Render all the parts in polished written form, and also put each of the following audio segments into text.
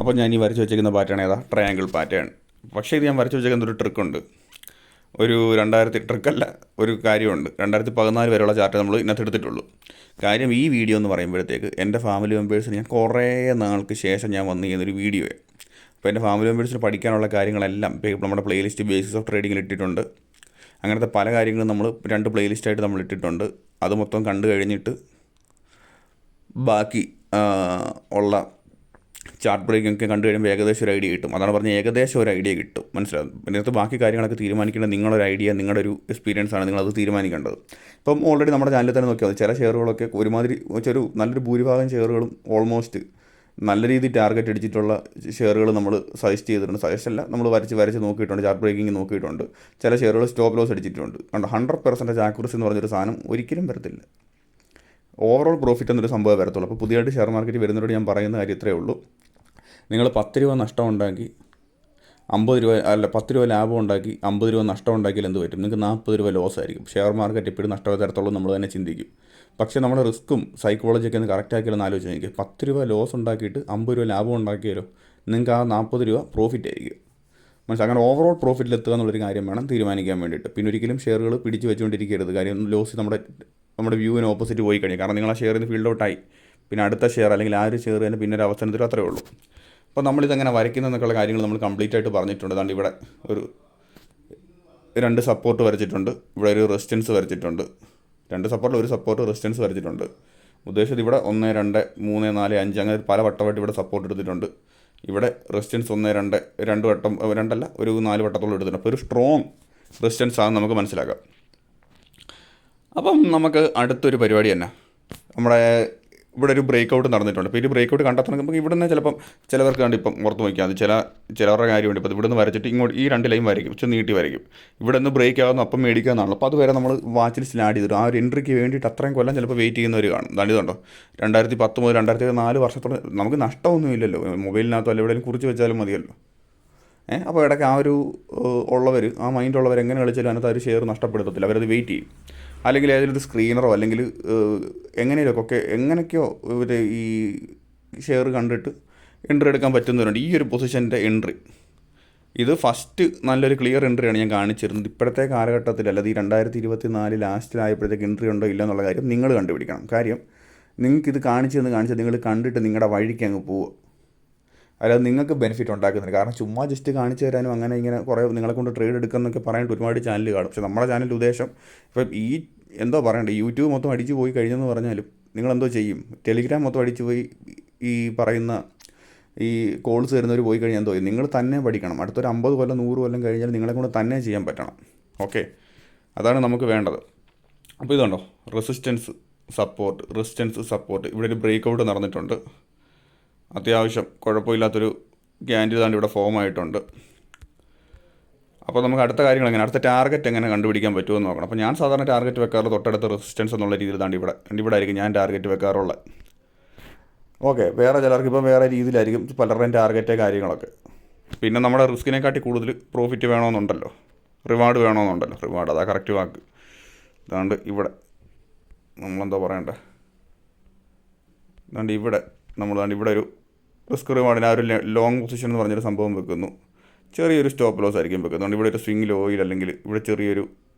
അപ്പോൾ ഞാൻ ഈ വരച്ച് വെച്ചിരിക്കുന്ന പാറ്റേൺ ഏതാ? Triangle pattern. പക്ഷേ ഇത് ഞാൻ വരച്ച് വെച്ചിരിക്കുന്ന ഒരു ട്രിക്കുണ്ട്. ഒരു 2000 ട്രിക്കല്ല, ഒരു കാര്യമുണ്ട്. 2014 വരെയുള്ള ചാർട്ട് നമ്മൾ ഇതിനകത്ത് എടുത്തിട്ടുള്ളൂ. കാര്യം ഈ വീഡിയോ എന്ന് പറയുമ്പോഴത്തേക്ക് എൻ്റെ ഫാമിലി മെമ്പേഴ്സിന് ഞാൻ കുറേ നാൾക്ക് ശേഷം ഞാൻ വന്ന് ചെയ്യുന്നൊരു വീഡിയോ. അപ്പോൾ എൻ്റെ ഫാമിലി മെമ്പേഴ്സിന് പഠിക്കാനുള്ള കാര്യങ്ങളെല്ലാം നമ്മുടെ പ്ലേലിസ്റ്റ് ബേസിസ് ഓഫ് ട്രേഡിങ്ങിൽ ഇട്ടിട്ടുണ്ട്. അങ്ങനത്തെ പല കാര്യങ്ങളും നമ്മൾ 2 പ്ലേലിസ്റ്റായിട്ട് നമ്മൾ ഇട്ടിട്ടുണ്ട്. അത് മൊത്തം കണ്ടു കഴിഞ്ഞിട്ട് ബാക്കി ഉള്ള ചാർട്ട് ബ്രേക്കൊക്കെ കണ്ടു കഴിയുമ്പോൾ ഏകദേശം ഒരു ഐഡിയ കിട്ടും. അതാണ് പറഞ്ഞത്, ഏകദേശം ഒരു ഐഡിയ കിട്ടും, മനസ്സിലാവും. ഇതിനകത്ത് ബാക്കി കാര്യങ്ങളൊക്കെ തീരുമാനിക്കേണ്ടത് നിങ്ങളൊരു ഐഡിയ, നിങ്ങളുടെ ഒരു എക്സ്പീരിയൻസ് ആണ്, നിങ്ങളത് തീരുമാനിക്കേണ്ടത്. ഇപ്പം ഓൾറെഡി നമ്മുടെ ചാനലിൽ തന്നെ നോക്കിയാൽ മതി, ചില ഷെയറുകളൊക്കെ ഒരുമാതിരി ഒരു നല്ലൊരു ഭൂരിഭാഗം ഷെയറുകളും ഓൾമോസ്റ്റ് നല്ല രീതിയിൽ ടാർഗറ്റ് അടിച്ചിട്ടുള്ള ഷെയറുകൾ നമ്മൾ സജസ്റ്റ് ചെയ്തിട്ടുണ്ട്. സജസ്റ്റ് അല്ല, നമ്മൾ വരച്ച് നോക്കിയിട്ടുണ്ട്, ചാർട്ട് ബ്രേക്കിംഗ് നോക്കിയിട്ടുണ്ട്. ചില ഷെയറുകൾ സ്റ്റോപ്പ് ലോസ് അടിച്ചിട്ടുണ്ട്. കണ്ടോ, 100% ആക്യുറസി എന്ന് പറഞ്ഞൊരു സാധനം ഒരിക്കലും വരത്തില്ല. ഓവറോൾ പ്രോഫിറ്റ് എന്നൊരു സംഭവം വരത്തുള്ളൂ. അപ്പോൾ പുതിയതായിട്ട് ഷെയർ മാർക്കറ്റ് വരുന്നവരോട് ഞാൻ പറയുന്ന കാര്യം ഇത്രയേ ഉള്ളൂ. നിങ്ങൾ 10 രൂപ നഷ്ടം ഉണ്ടാക്കി 50 രൂപ, അല്ല 10 രൂപ ലാഭം ഉണ്ടാക്കി 50 രൂപ നഷ്ടം ഉണ്ടാക്കിയാൽ എന്ത് പറ്റും? നിങ്ങൾക്ക് 40 രൂപ ലോസ് ആയിരിക്കും. ഷെയർ മാർക്കറ്റ് എപ്പോഴും നഷ്ടം തരത്തുള്ളൂ നമ്മൾ തന്നെ ചിന്തിക്കും. പക്ഷേ നമ്മുടെ റിസ്ക്കും സൈക്കോളജിയൊക്കെ ഒന്ന് കറക്റ്റ് ആക്കിയാലൊന്ന് ആലോചിച്ച് നോക്കി. 10 രൂപ ലോസ് ഉണ്ടാക്കിയിട്ട് 50 രൂപ ലാഭം ഉണ്ടാക്കിയാലോ നിങ്ങൾക്ക് ആ 40 രൂപ പ്രോഫിറ്റ് ആയിരിക്കും. മനസ്സിലായി? അങ്ങനെ ഓവറോൾ പ്രോഫിറ്റിലെത്തുക എന്നുള്ളൊരു കാര്യം വേണം തീരുമാനിക്കാൻ വേണ്ടിയിട്ട്. പിന്നെ ഒരിക്കലും ഷെയറുകൾ പിടിച്ച് വെച്ചുകൊണ്ടിരിക്കരുത്. കാര്യം ലോസ് നമ്മുടെ വ്യൂവിന് ഓപ്പോസിറ്റ് പോയി കഴിഞ്ഞു. കാരണം നിങ്ങൾ ആ ഷെയറിൽ നിന്ന് ഫീൽഡ് ഔട്ടായി. പിന്നെ അടുത്ത ഷെയർ അല്ലെങ്കിൽ ആ ഒരു ഷെയർ തന്നെ പിന്നെ ഒരു അവസരത്തിൽ അത്രേ ഉള്ളൂ. അപ്പോൾ നമ്മളിതെങ്ങനെ വരയ്ക്കുന്നതെന്നൊക്കെയുള്ള കാര്യങ്ങൾ നമ്മൾ കംപ്ലീറ്റ് ആയിട്ട് പറഞ്ഞിട്ടുണ്ട്. അതുകൊണ്ട് ഇവിടെ ഒരു 2 സപ്പോർട്ട് വരച്ചിട്ടുണ്ട്, ഇവിടെ ഒരു റെസിസ്റ്റൻസ് വരച്ചിട്ടുണ്ട്. 2 സപ്പോർട്ടിൽ ഒരു സപ്പോർട്ട് റെസിസ്റ്റൻസ് വരച്ചിട്ടുണ്ട്. ഉദ്ദേശിച്ചത് ഇവിടെ 1, 2, 3, 4, 5 അങ്ങനെ പല വട്ടമായിട്ട് ഇവിടെ സപ്പോർട്ട് എടുത്തിട്ടുണ്ട്. ഇവിടെ റെസിസ്റ്റൻസ് 1, 2, 2 വട്ടം, 2 അല്ല ഒരു 4 വട്ടത്തോളം എടുത്തിട്ടുണ്ട്. അപ്പോൾ ഒരു സ്ട്രോങ് റെസിസ്റ്റൻസ് ആണെന്ന് നമുക്ക് മനസ്സിലാക്കാം. അപ്പം നമുക്ക് അടുത്തൊരു പരിപാടി തന്നെ, നമ്മുടെ ഇവിടെ ഒരു ബ്രേക്ക് ഔട്ട് നടന്നിട്ടുണ്ട്. അപ്പോൾ ഈ ബ്രേക്ക് ഔട്ട് കണ്ടെത്തണമെങ്കിൽ നമുക്ക് ഇവിടെ നിന്ന് ചിലപ്പം ചിലവർക്ക് കണ്ട് ഇപ്പം ഓർത്ത് നോക്കിയാൽ അത് ചിലവരുടെ കാര്യമുണ്ട്. ഇപ്പോൾ ഇവിടെ നിന്ന് വരച്ചിട്ട് ഇങ്ങോട്ട് ഈ 2 ലൈൻ വരയ്ക്കും, പക്ഷേ നീട്ടി വരയ്ക്കും. ഇവിടെ നിന്ന് ബ്രേക്ക് ആകുന്ന അപ്പം മേടിക്കാമെന്നാണല്ലോ. അപ്പോൾ അതുവരെ നമ്മൾ വാച്ചിൽ സ്റ്റാർട്ട് ചെയ്തിട്ട് ആ ഒരു എൻട്രിക്ക് വേണ്ടിയിട്ട് അത്രയും കൊല്ലം ചിലപ്പോൾ വെയിറ്റ് ചെയ്യുന്നവർ കാണും. ഇതുണ്ടോ 2010 മുതൽ 2004 വർഷത്തോളം നമുക്ക് നഷ്ടമൊന്നുമില്ലല്ലോ. മൊബൈലിനകത്തോ അല്ല എവിടെയെങ്കിലും കുറിച്ച് വെച്ചാലും മതിയല്ലോ. അപ്പോൾ ഇടയ്ക്ക് ആ ഒരു ഉള്ളവർ, ആ മൈൻഡ് ഉള്ളവർ എങ്ങനെ കളിച്ചാലും അതിനകത്ത് ആ ഒരു ഷെയർ നഷ്ടപ്പെടുത്തത്തില്ല. അവരത് വെയിറ്റ് ചെയ്യും. അല്ലെങ്കിൽ ഏതെങ്കിലും ഒരു സ്ക്രീനറോ അല്ലെങ്കിൽ എങ്ങനെയൊക്കെയോ ഇവർ ഈ ഷെയർ കണ്ടിട്ട് എൻട്രി എടുക്കാൻ പറ്റുന്നവരുണ്ട്. ഈ ഒരു പൊസിഷൻ്റെ എൻട്രി ഇത് ഫസ്റ്റ് നല്ലൊരു ക്ലിയർ എൻട്രിയാണ് ഞാൻ കാണിച്ചിരുന്നത്. ഇപ്പോഴത്തെ കാലഘട്ടത്തിൽ അല്ലാതെ ഈ 2024 ലാസ്റ്റിലായപ്പോഴത്തേക്ക് എൻട്രി ഉണ്ടോ ഇല്ല എന്നുള്ള കാര്യം നിങ്ങൾ കണ്ടുപിടിക്കണം. കാര്യം നിങ്ങൾക്കിത് കാണിച്ചത് നിങ്ങൾ കണ്ടിട്ട് നിങ്ങളുടെ വഴിക്ക് അങ്ങ് പോവുക. അല്ലാതെ നിങ്ങൾക്ക് ബെനിഫിറ്റ് ഉണ്ടാക്കുന്നില്ല. കാരണം ചുമ്മാ ജസ്റ്റ് കാണിച്ചു തരാനും അങ്ങനെ ഇങ്ങനെ കുറേ നിങ്ങളെ കൊണ്ട് ട്രേഡ് എടുക്കുന്നൊക്കെ പറയാനായിട്ട് ഒരുപാട് ചാനൽ കാണും. പക്ഷേ നമ്മുടെ ചാനലിൻ്റെ ഉദ്ദേശം ഇപ്പം ഈ എന്തോ പറയണ്ടേ, യൂട്യൂബ് മൊത്തം അടിച്ചു പോയി കഴിഞ്ഞെന്ന് പറഞ്ഞാലും നിങ്ങളെന്തോ ചെയ്യും? ടെലിഗ്രാം മൊത്തം അടിച്ചു പോയി ഈ പറയുന്ന ഈ കോൾസ് വരുന്നവർ പോയി കഴിഞ്ഞാൽ എന്തോ ചെയ്യും? നിങ്ങൾ തന്നെ പഠിക്കണം. അടുത്തൊരു 50 കൊല്ലം 100 കൊല്ലം കഴിഞ്ഞാൽ നിങ്ങളെ കൊണ്ട് തന്നെ ചെയ്യാൻ പറ്റണം. ഓക്കെ, അതാണ് നമുക്ക് വേണ്ടത്. അപ്പോൾ ഇതുണ്ടോ, റെസിസ്റ്റൻസ് സപ്പോർട്ട് ഇവിടെ ഒരു ബ്രേക്ക് ഔട്ട് നടന്നിട്ടുണ്ട്. അത്യാവശ്യം കുഴപ്പമില്ലാത്തൊരു ക്യാൻഡിൽ താണ്ട് ഇവിടെ ഫോം ആയിട്ടുണ്ട്. അപ്പോൾ നമുക്ക് അടുത്ത കാര്യങ്ങൾ അടുത്ത ടാർഗറ്റ് എങ്ങനെ കണ്ടുപിടിക്കാൻ പറ്റുമെന്ന് നോക്കണം. അപ്പോൾ ഞാൻ സാധാരണ ടാർഗറ്റ് വെക്കാറുള്ളത് തൊട്ടടുത്ത റെസിസ്റ്റൻസ് എന്നുള്ള രീതിയിൽ താണ്ട് ഇവിടെ ആയിരിക്കും ഞാൻ ടാർഗറ്റ് വെക്കാറുള്ളത്. ഓക്കെ, വേറെ ചിലർക്ക് ഇപ്പോൾ വേറെ രീതിയിലായിരിക്കും പലരുടെയും ടാർഗറ്റ് കാര്യങ്ങളൊക്കെ. പിന്നെ നമ്മുടെ റിസ്കിനെക്കാട്ടി കൂടുതൽ പ്രോഫിറ്റ് വേണമെന്നുണ്ടല്ലോ, റിവാർഡ് വേണമെന്നുണ്ടല്ലോ. റിവാർഡ്, അതാ കറക്റ്റ് വാക്ക്. ഇതാണ്ട് ഇവിടെ നമ്മളെന്താ പറയണ്ടേ, ഇവിടെ ഒരു റിസ്ക് റിവാർഡിന് ആ ഒരു ലോങ് പൊസിഷൻ എന്ന് പറഞ്ഞൊരു സംഭവം വെക്കുന്നു. ചെറിയൊരു സ്റ്റോപ്പ് ലോസ് ആയിരിക്കും വെക്കുന്നത്. അതുകൊണ്ട് ഇവിടെ ഒരു സ്വിംഗ് ലോയിൽ അല്ലെങ്കിൽ ഇവിടെ ചെറിയൊരു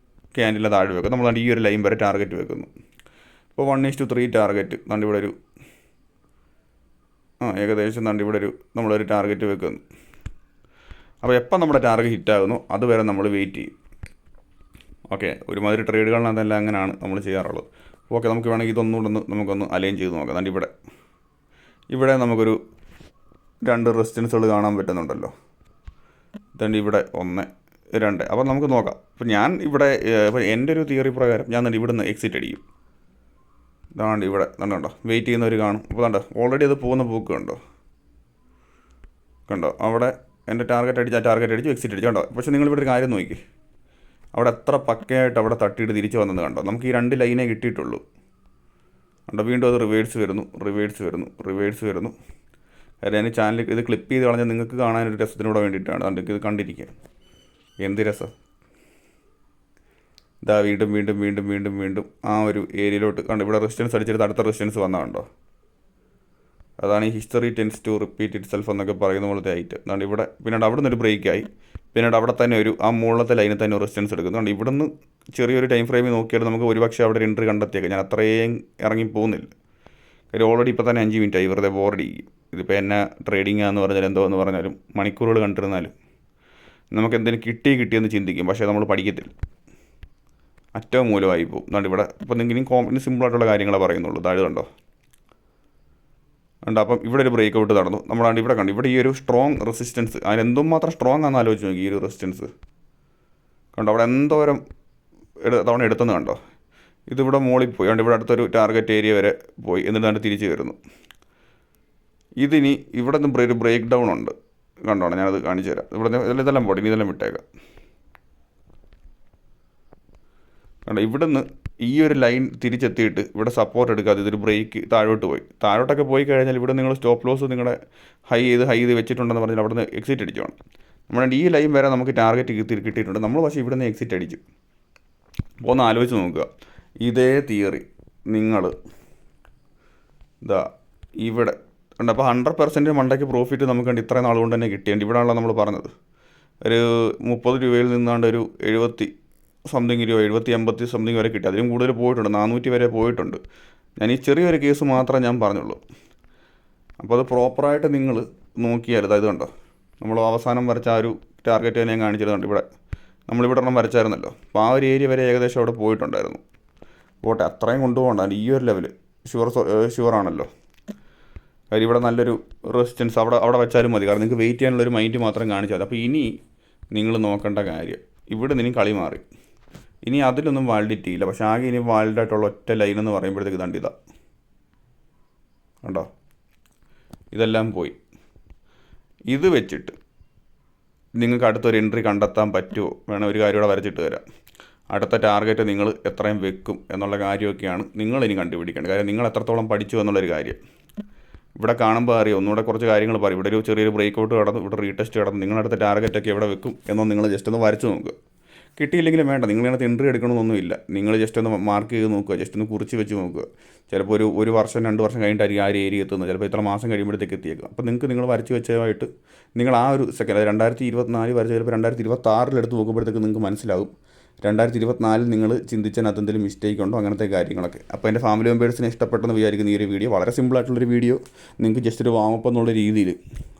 ക്യാൻഡിലെ താഴെ വെക്കും. നമ്മൾ ഈ ഒരു ലൈൻ വരെ ടാർഗറ്റ് വെക്കുന്നു. ഇപ്പോൾ 1:3 ടാർഗറ്റ് ഇവിടെ ഒരു ഏകദേശം ഇവിടെ നമ്മളൊരു ടാർഗറ്റ് വെക്കുന്നു. അപ്പോൾ എപ്പോൾ നമ്മുടെ ടാർഗറ്റ് ഹിറ്റാകുന്നു അതുവരെ നമ്മൾ വെയിറ്റ് ചെയ്യും. ഓക്കെ, ഒരുമാതിരി ട്രേഡുകളിനകത്തെല്ലാം അങ്ങനെയാണ് നമ്മൾ ചെയ്യാറുള്ളത്. ഓക്കെ, നമുക്ക് വേണമെങ്കിൽ ഇതൊന്നുകൂടെ നമുക്കൊന്ന് അലൈൻ ചെയ്ത് നോക്കാം. ഇവിടെ നമുക്കൊരു 2 റെസിസ്റ്റൻസുകൾ കാണാൻ പറ്റുന്നുണ്ടല്ലോ. ഇവിടെ 1, 2. അപ്പോൾ നമുക്ക് നോക്കാം. ഇപ്പോൾ എൻ്റെ ഒരു തിയറി പ്രകാരം ഞാൻ ഇവിടെ നിന്ന് എക്സിറ്റ് അടിക്കും. ഇവിടെ കണ്ടോ, വെയിറ്റ് ചെയ്യുന്നവർ കാണും. അപ്പോൾ ഓൾറെഡി അത് പോകുന്ന പോക്ക് കണ്ടോ അവിടെ എൻ്റെ ടാർഗറ്റ് അടിച്ചു എക്സിറ്റ് അടിച്ചു കണ്ടോ. പക്ഷേ നിങ്ങളിവിടെ ഒരു കാര്യം നോക്കി, അവിടെ എത്ര പക്കയായിട്ട് അവിടെ തട്ടിയിട്ട് തിരിച്ച് വന്നത് കണ്ടോ. നമുക്ക് ഈ 2 ലൈനേ കിട്ടിയിട്ടുള്ളൂ. വീണ്ടും അത് റിവേഴ്സ് വരുന്നു. കാര്യം എൻ്റെ ചാനൽ ഇത് ക്ലിപ്പ് ചെയ്ത് കളഞ്ഞാൽ നിങ്ങൾക്ക് കാണാനൊരു രസത്തിനൂടെ വേണ്ടിയിട്ടാണ്. അതുകൊണ്ട് ഇത് കണ്ടിരിക്കുക, എന്ത് രസം. ഇതാ വീണ്ടും ആ ഒരു ഏരിയയിലോട്ട് ഇവിടെ റെസിസ്റ്റൻസ് അടിച്ചിട്ട് അടുത്ത റെസിസ്റ്റൻസ് വന്നതുണ്ടോ. അതാണ് ഈ history tends to repeat itself എന്നൊക്കെ പറയുന്ന പോലത്തെ ആയിട്ട്. അതുകൊണ്ട് ഇവിടെ പിന്നീട് അവിടെ നിന്നൊരു ബ്രേക്കായി, പിന്നീട് അവിടെ തന്നെ ഒരു ആ മുകളിലത്തെ ലൈനിൽ തന്നെ ഒരു റെസിസ്റ്റൻസ് എടുക്കുന്നുണ്ട്. ഇവിടെ നിന്ന് ചെറിയൊരു ടൈം ഫ്രെയിമിൽ നോക്കിയാൽ നമുക്ക് ഒരുപക്ഷെ അവിടെ ഒരു എൻട്രി കണ്ടെത്തിയേക്കാം. ഞാൻ അത്രയും ഇറങ്ങി പോകുന്നില്ല, കാര്യം ഓൾറെഡി ഇപ്പോൾ തന്നെ 5 മിനിറ്റായി, വെറുതെ ബോറടിക്കും. ഇതിപ്പോൾ എന്നെ ട്രേഡിംഗ് ആണെന്ന് പറഞ്ഞാൽ എന്തോ എന്ന് പറഞ്ഞാലും മണിക്കൂറുകൾ കണ്ടിരുന്നാലും നമുക്ക് എന്തെങ്കിലും കിട്ടിയെന്ന് ചിന്തിക്കും, പക്ഷേ നമ്മൾ പഠിക്കത്തില്ല, അറ്റവും മൂലമായി പോകും. അതുകൊണ്ട് ഇവിടെ ഇപ്പോൾ എന്തെങ്കിലും സിമ്പിളായിട്ടുള്ള കാര്യങ്ങളെ പറയുന്നുള്ളൂ. താഴെ കണ്ടോ ഉണ്ട്. അപ്പം ഇവിടെ ഒരു ബ്രേക്ക് ഔട്ട് നടന്നു. നമ്മളാണ്ട് ഇവിടെ കണ്ടു, ഇവിടെ ഈ ഒരു സ്ട്രോങ് റെസിസ്റ്റൻസ്, അതിന് എന്തുമാത്രം സ്ട്രോങ് ആണെന്ന് ആലോചിച്ച് നോക്കി. ഈ ഒരു റെസിസ്റ്റൻസ് കണ്ടോ, അവിടെ എന്തോരം തവണ എടുത്തെന്ന് കണ്ടോ. ഇതിവിടെ മുകളിൽ പോയി, അതുകൊണ്ട് ഇവിടെ അടുത്തൊരു ടാർഗറ്റ് ഏരിയ വരെ പോയി, എന്നിട്ട് അതിൻ്റെ തിരിച്ച് വരുന്നു. ഇതിനി ഇവിടെ നിന്ന് ഒരു ബ്രേക്ക് ഡൗൺ ഉണ്ട്, കണ്ടോണം, ഞാനത് കാണിച്ചു തരാം. ഇവിടെ ഇതെല്ലാം പോട്ടെ, ഇനി ഇതെല്ലാം വിട്ടേക്കാം. കണ്ടോ, ഇവിടെ നിന്ന് ഈ ഒരു ലൈൻ തിരിച്ചെത്തിയിട്ട് ഇവിടെ സപ്പോർട്ട് എടുക്കാതെ ഇതൊരു ബ്രേക്ക് താഴോട്ട് പോയി. താഴോട്ടൊക്കെ പോയി കഴിഞ്ഞാൽ ഇവിടെ നിങ്ങൾ സ്റ്റോപ്പ് ലോസ് നിങ്ങളുടെ ഹൈ ചെയ്ത് വെച്ചിട്ടുണ്ടെന്ന് പറഞ്ഞാൽ അവിടെ നിന്ന് എക്സിറ്റ് അടിച്ചു വേണം. നമ്മുടെ ഈ ലൈൻ വരെ നമുക്ക് ടാർഗറ്റ് കിട്ടിയിട്ടുണ്ട്, നമ്മൾ പക്ഷേ ഇവിടെ നിന്ന് എക്സിറ്റ് അടിച്ചു. അപ്പോൾ ഒന്ന് ആലോചിച്ച് നോക്കുക, ഇതേ തിയറി നിങ്ങൾ ഇതാ ഇവിടെ ഉണ്ട്. അപ്പോൾ 100% മണ്ടയ്ക്ക് പ്രോഫിറ്റ് നമുക്ക് കണ്ട് ഇത്രയും നാൾ കൊണ്ട് തന്നെ കിട്ടിയുണ്ട്. ഇവിടെയാണല്ലോ നമ്മൾ പറഞ്ഞത് ഒരു 30 രൂപയിൽ നിന്നാണ്ട് ഒരു 70 സംതിങ് രൂപ, 70-80 സംതിങ് വരെ കിട്ടി. അതിലും കൂടുതൽ പോയിട്ടുണ്ട്, 400 വരെ പോയിട്ടുണ്ട്. ഞാൻ ഈ ചെറിയൊരു കേസ് മാത്രമേ ഞാൻ പറഞ്ഞുള്ളൂ. അപ്പോൾ അത് പ്രോപ്പറായിട്ട് നിങ്ങൾ നോക്കിയാൽ അതായത് കണ്ടോ, നമ്മൾ അവസാനം വരച്ച ആ ഒരു ടാർഗറ്റ് തന്നെ ഞാൻ കാണിച്ചിരുന്നുണ്ട്. ഇവിടെ നമ്മളിവിടെ ഒരെണ്ണം വരച്ചായിരുന്നല്ലോ, അപ്പോൾ ആ ഒരു ഏരിയ വരെ ഏകദേശം അവിടെ പോയിട്ടുണ്ടായിരുന്നു. പോട്ടെ, അത്രയും കൊണ്ടുപോകണ്ട, ഈ ഒരു ലെവൽ ഷുവറാണല്ലോ. കാര്യം ഇവിടെ നല്ലൊരു റെസിസ്റ്റൻസ് അവിടെ വെച്ചാലും മതി, കാരണം നിങ്ങൾക്ക് വെയിറ്റ് ചെയ്യാനുള്ളൊരു മൈൻഡ് മാത്രം കാണിച്ചാൽ മതി. അപ്പോൾ ഇനി നിങ്ങൾ നോക്കേണ്ട കാര്യം, ഇവിടെ നിന്ന് കളി മാറി, ഇനി അതിലൊന്നും വാലിഡിറ്റി ഇല്ല. പക്ഷേ ആകെ ഇനി വാലിഡായിട്ടുള്ള ഒറ്റ ലൈൻ എന്ന് പറയുമ്പോഴത്തേക്ക് ദണ്ടിതാ കണ്ടോ, ഇതെല്ലാം പോയി. ഇത് വെച്ചിട്ട് നിങ്ങൾക്ക് അടുത്തൊരു എൻട്രി കണ്ടെത്താൻ പറ്റുമോ, വേണം ഒരു കാര്യം ഇവിടെ വരച്ചിട്ട് തരാം. അടുത്ത ടാർഗറ്റ് നിങ്ങൾ എത്രയും വെക്കും എന്നുള്ള കാര്യമൊക്കെയാണ് നിങ്ങളിനി കണ്ടുപിടിക്കേണ്ടത്. കാര്യം നിങ്ങൾ എത്രത്തോളം പഠിച്ചു എന്നുള്ളൊരു കാര്യം ഇവിടെ കാണുമ്പോൾ അറിയാം. ഒന്നുകൂടെ കുറച്ച് കാര്യങ്ങൾ പറയും. ഇവിടെ ഒരു ചെറിയൊരു ബ്രേക്ക് ഔട്ട് കടന്നു, ഇവിടെ റീടെസ്റ്റ് കടന്നു, നിങ്ങളടുത്ത ടാർഗറ്റൊക്കെ എവിടെ വെക്കും എന്നൊന്ന് നിങ്ങൾ ജസ്റ്റ് ഒന്ന് വരച്ച് നോക്കുക. കിട്ടിയില്ലെങ്കിലും വേണ്ട, നിങ്ങളിതിനകത്ത് എൻട്രി എടുക്കണമെന്നൊന്നുമില്ല. നിങ്ങൾ ജസ്റ്റ് ഒന്ന് മാർക്ക് ചെയ്ത് നോക്കുക, ജസ്റ്റ് ഒന്ന് കുറിച്ച് വെച്ച് നോക്കുക. ചിലപ്പോൾ ഒരു വർഷം 2 വർഷം കഴിഞ്ഞിട്ടായിരിക്കും ആ ഒരു ഏരിയ എത്തുന്നത്, ചിലപ്പോൾ ഇത്ര മാസം കഴിയുമ്പോഴത്തേക്ക് എത്തിയേക്കും. അപ്പോൾ നിങ്ങൾ വരച്ച് വെച്ചതായിട്ട് നിങ്ങൾ ആ ഒരു സെക്കൻഡ് 2024 വരച്ച് ചിലപ്പോൾ 2026 എടുത്ത് നോക്കുമ്പോഴത്തേക്ക് നിങ്ങൾക്ക് മനസ്സിലാവും 2024 നിങ്ങൾ ചിന്തിച്ചതിനകത്ത് എന്തെങ്കിലും മിസ്റ്റേക്ക് ഉണ്ടോ, അങ്ങനത്തെ കാര്യങ്ങളൊക്കെ. അപ്പോൾ എൻ്റെ ഫാമിലി മെമ്പേഴ്സിനെ ഇഷ്ടപ്പെട്ടെന്ന് വിചാരിക്കുന്ന ഈ ഒരു വീഡിയോ വളരെ സിമ്പിളായിട്ടുള്ളൊരു വീഡിയോ, നിങ്ങൾക്ക് ജസ്റ്റ് ഒരു വാമപ്പ് എന്നുള്ള രീതിയിൽ,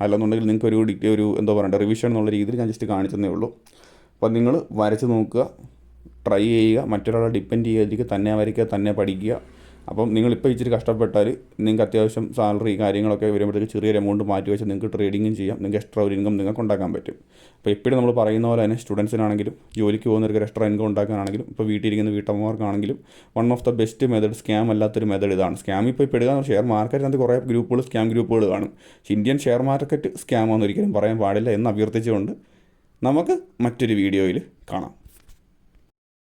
അല്ലെന്നുണ്ടെങ്കിൽ നിങ്ങൾക്ക് ഒരു എന്താ പറയണ്ട റിവിഷൻ എന്നുള്ള രീതിയിൽ ഞാൻ ജസ്റ്റ് കാണിച്ചതേ ഉള്ളൂ. അപ്പോൾ നിങ്ങൾ വരച്ച് നോക്കുക, ട്രൈ ചെയ്യുക, മറ്റൊരാളെ ഡിപ്പെൻഡ് ചെയ്യാതിരിക്കുക, തന്നെ വരയ്ക്കുക, തന്നെ പഠിക്കുക. അപ്പം നിങ്ങളിപ്പോൾ ഇച്ചിരി കഷ്ടപ്പെട്ടാൽ നിങ്ങൾക്ക് അത്യാവശ്യം സാലറി കാര്യങ്ങളൊക്കെ വരുമ്പോഴത്തേക്ക് ചെറിയൊരു എമൗണ്ട് മാറ്റി വെച്ച് നിങ്ങൾക്ക് ട്രേഡിങ്ങും ചെയ്യാം, നിങ്ങൾക്ക് എക്സ്ട്രാ ഒരു ഇൻകം നിങ്ങൾക്ക് ഉണ്ടാക്കാൻ പറ്റും. അപ്പോൾ എപ്പോഴും നമ്മൾ പറയുന്ന പോലെ തന്നെ സ്റ്റുഡൻസിനാണെങ്കിലും ജോലിക്ക് പോകുന്നവർക്ക് എക്സ്ട്രാ ഇൻകം ഉണ്ടാക്കാനാണെങ്കിലും ഇപ്പോൾ വീട്ടിലിരിക്കുന്ന വീട്ടമ്മമാർക്കാണെങ്കിലും one of the best method, scam അല്ലാത്തൊരു മെത്തേഡ് ഇതാണ്. സ്കാം ഇപ്പോൾ പെടുക, ഷെയർ മാർക്കറ്റിനകത്ത് കുറേ ഗ്രൂപ്പുകൾ സ്കാം ഗ്രൂപ്പുകൾ കാണും. പക്ഷേ ഇന്ത്യൻ ഷെയർ മാർക്കറ്റ് സ്കാമാണെന്ന് ഒരിക്കലും പറയാൻ പാടില്ല എന്ന് അഭ്യർത്ഥിച്ചുകൊണ്ട് നമുക്ക് മറ്റൊരു വീഡിയോയിൽ കാണാം.